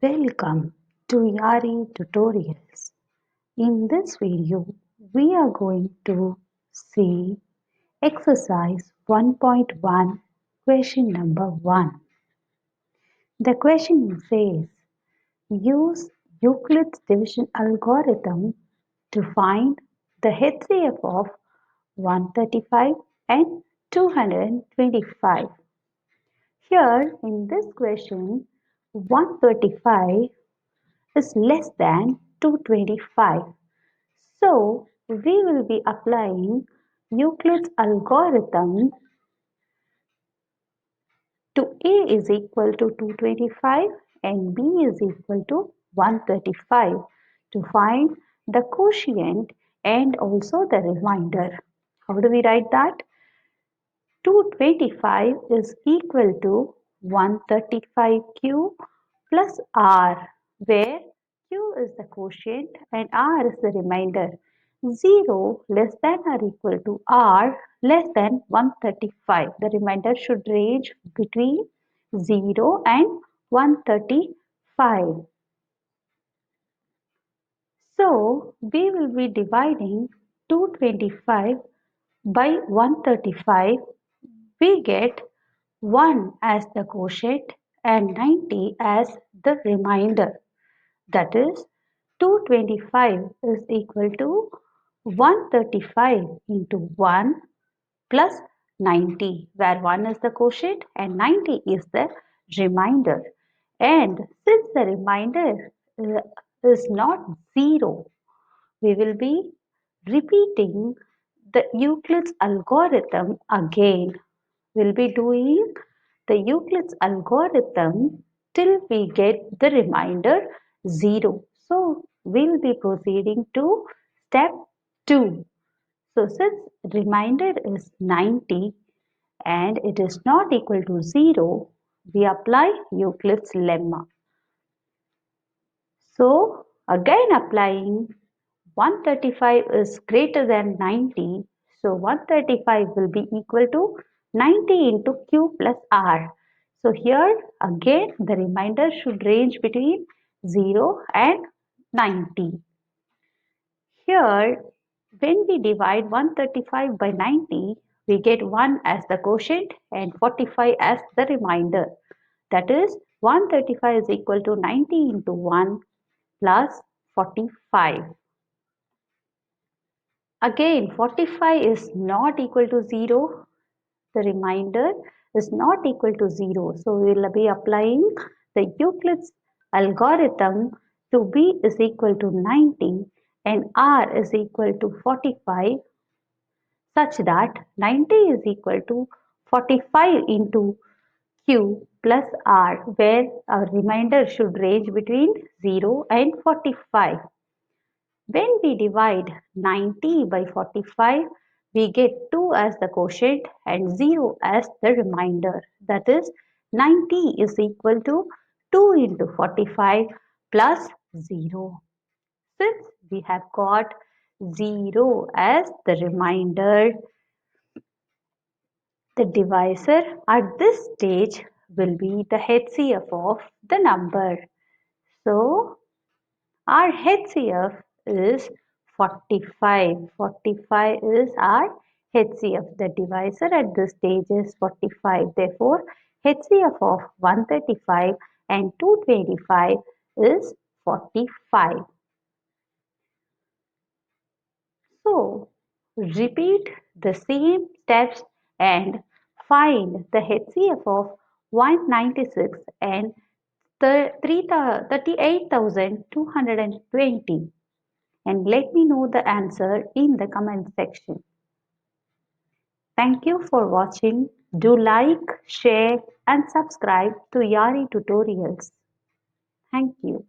Welcome to YARY Tutorials. In this video, we are going to see exercise 1.1 question number 1. The question says, use Euclid's division algorithm to find the HCF of 135 and 225. Here in this question, 135 is less than 225. So we will be applying Euclid's algorithm to A is equal to 225 and B is equal to 135 to find the quotient and also the remainder. How do we write that? 225 is equal to 135Q plus R, where Q is the quotient and R is the remainder. 0 less than or equal to R less than 135. The remainder should range between 0 and 135. So we will be dividing 225 by 135. We get 1 as the quotient and 90 as the remainder. That is 225 is equal to 135 into 1 plus 90, where 1 is the quotient and 90 is the remainder. And since the remainder is not 0, we will be repeating the Euclid's algorithm again. We'll be doing the Euclid's algorithm till we get the remainder 0. So we'll be proceeding to step 2. So since remainder is 90 and it is not equal to 0, we apply Euclid's lemma. So again applying 135 is greater than 90. So 135 will be equal to 90 into Q plus R. So here again the remainder should range between 0 and 90. Here when we divide 135 by 90, we get 1 as the quotient and 45 as the remainder. That is 135 is equal to 90 into 1 plus 45. Again 45 is not equal to 0. The remainder is not equal to 0. So we will be applying the Euclid's algorithm to B is equal to 90 and R is equal to 45, such that 90 is equal to 45 into Q plus R, where our remainder should range between 0 and 45. When we divide 90 by 45, we get 2 as the quotient and 0 as the remainder. That is 90 is equal to 2 into 45 plus 0. Since we have got 0 as the remainder, the divisor at this stage will be the HCF of the number. So our HCF is 45. 45 is our HCF. The divisor at this stage is 45. Therefore, HCF of 135 and 225 is 45. So, repeat the same steps and find the HCF of 196 and 38,220 and let me know the answer in the comment section. Thank you for watching. Do like, share and subscribe to YARY Tutorials. Thank you.